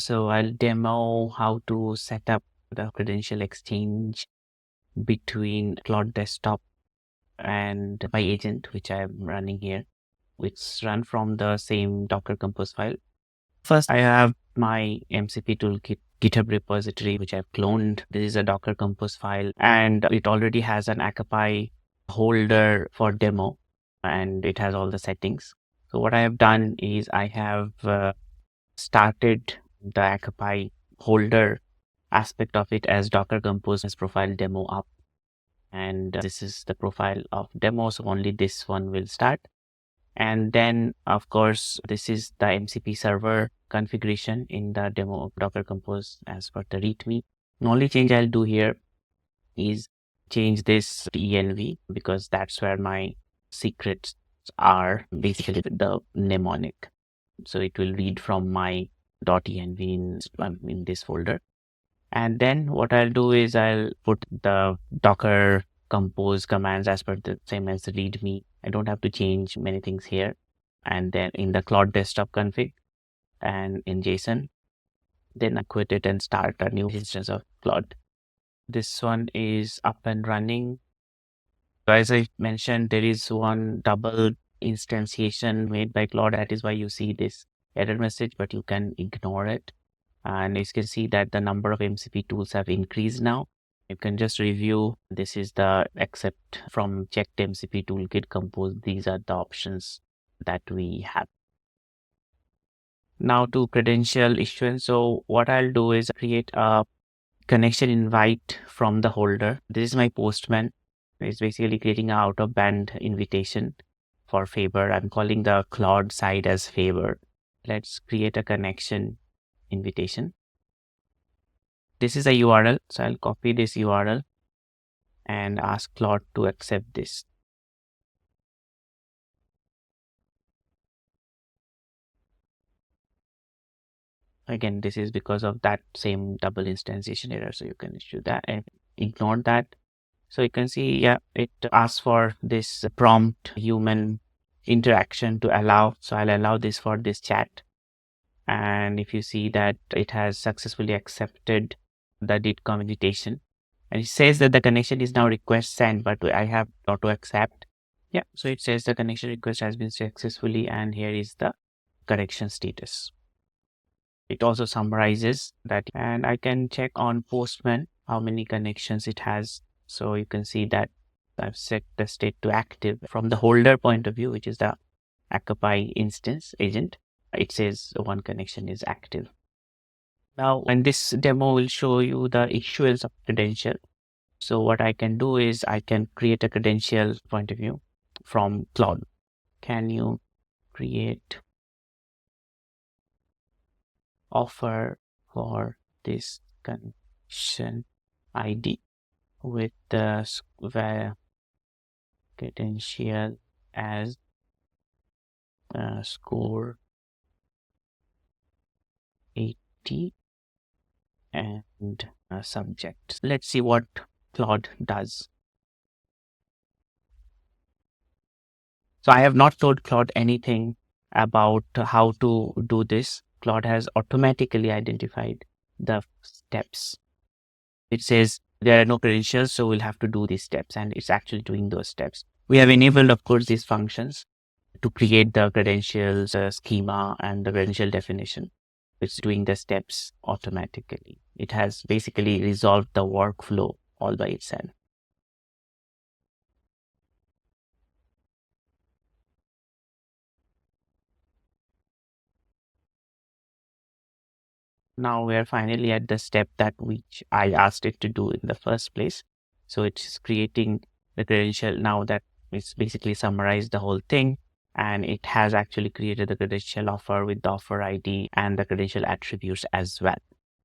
So I'll demo how to set up the credential exchange between Claude Desktop and my agent, which I'm running here, which run from the same Docker Compose file. First, I have my MCP toolkit GitHub repository, which I've cloned. This is a Docker Compose file, and it already has an Akamai holder for demo, and it has all the settings. So what I have done is I have started the Akamai holder aspect of it as Docker Compose as profile demo up. And this is the profile of demo, so only this one will start. And then, of course, this is the MCP server configuration in the demo of Docker Compose as per the README. The only change I'll do here is change this to env, because that's where my secrets are, basically the mnemonic. So it will read from my .env in this folder. And then what I'll do is I'll put the Docker Compose commands as per the same as the README. I don't have to change many things here. And then in the Claude Desktop config and in JSON, then I quit it and start a new instance of Claude. This one is up and running. So as I mentioned, there is one double instantiation made by Claude. That is why you see this error message, but you can ignore it. And you can see that the number of MCP tools have increased now. You can just review. This is the accept from cheqd MCP toolkit compose. These are the options that we have. Now to credential issuance. So what I'll do is create a connection invite from the holder. This is my postman. It's basically creating an out of band invitation for Faber. I'm calling the Claude side as Faber. Let's create a connection invitation. This is a URL, so I'll copy this URL and ask Claude to accept this. Again, this is because of that same double instantiation error, so you can issue that and ignore that. So you can see, yeah, it asks for this prompt human interaction to allow. So I'll allow this for this chat. And if you see that it has successfully accepted the DITCOM invitation, and it says that the connection is now request sent, but I have auto accept. Yeah, so it says the connection request has been successfully, and here is the connection status. It also summarizes that, and I can check on Postman how many connections it has. So you can see that I've set the state to active from the holder point of view, which is the Akamai instance agent. It says one connection is active. Now, and this demo will show you the issuance of credential. So what I can do is I can create a credential point of view from Claude. Can you create offer for this connection ID with the credential as score 80 and subject. Let's see what Claude does. So I have not told Claude anything about how to do this. Claude has automatically identified the steps. It says there are no credentials, so we'll have to do these steps, and it's actually doing those steps. We have enabled, of course, these functions to create the credentials schema and the credential definition. It's doing the steps automatically. It has basically resolved the workflow all by itself. Now we are finally at the step that which I asked it to do in the first place. So it's creating the credential. Now that it's basically summarized the whole thing, and it has actually created the credential offer with the offer ID and the credential attributes as well.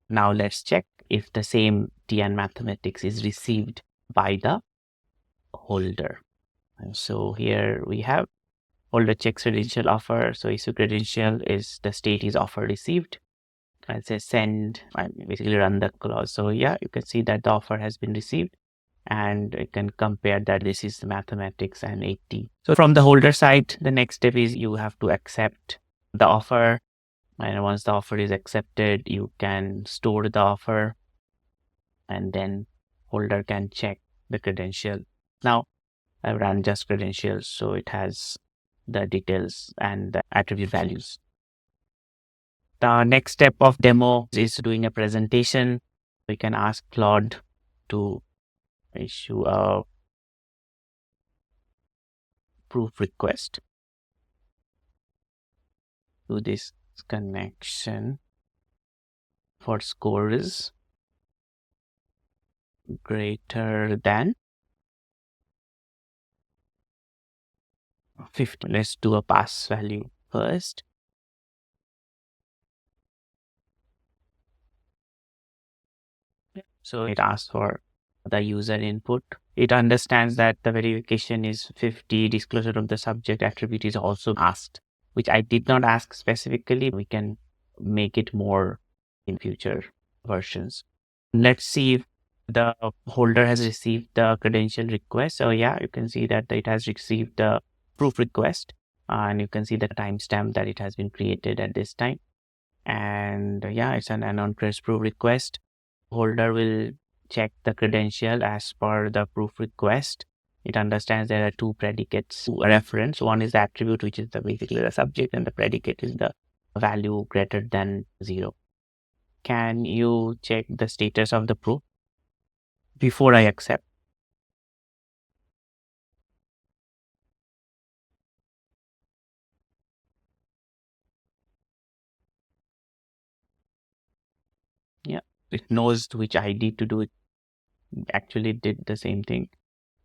Now let's check if the same TN mathematics is received by the holder. And so here we have holder checks credential offer. So issue credential is the state is offer received. I'll say send, I basically run the clause. So yeah, you can see that the offer has been received, and you can compare that this is the mathematics and 80. So from the holder side, the next step is you have to accept the offer. And once the offer is accepted, you can store the offer, and then holder can check the credential. Now I've run just credentials, so it has the details and the attribute values. The next step of demo is doing a presentation. We can ask Claude to issue a proof request to this connection for scores greater than 50. Let's do a pass value first. So it asks for the user input. It understands that the verification is 50, disclosure of the subject attribute is also asked, which I did not ask specifically. We can make it more in future versions. Let's see if the holder has received the credential request. So yeah, you can see that it has received the proof request, and you can see the timestamp that it has been created at this time. And yeah, it's an on-press proof request. Holder will check the credential as per the proof request. It understands there are two predicates to reference. One is the attribute, which is basically the subject, and the predicate is the value greater than 0. Can you check the status of the proof before I accept? Yeah, it knows which ID to do it. Actually did the same thing.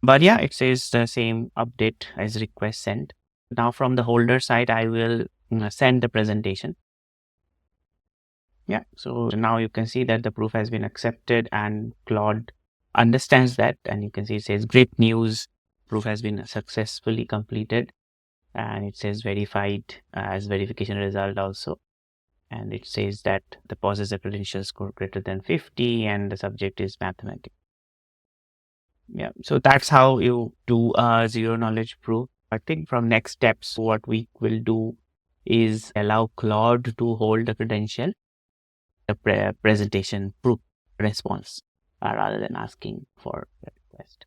But yeah, it says the same update as request sent. Now from the holder side, I will send the presentation. Yeah, so now you can see that the proof has been accepted and Claude understands that. And you can see it says great news, proof has been successfully completed. And it says verified as verification result also. And it says that the possessor credential score greater than 50 and the subject is mathematics. Yeah, so that's how you do a zero knowledge proof. I think from next steps, what we will do is allow Claude to hold the credential, the presentation proof response, rather than asking for a request.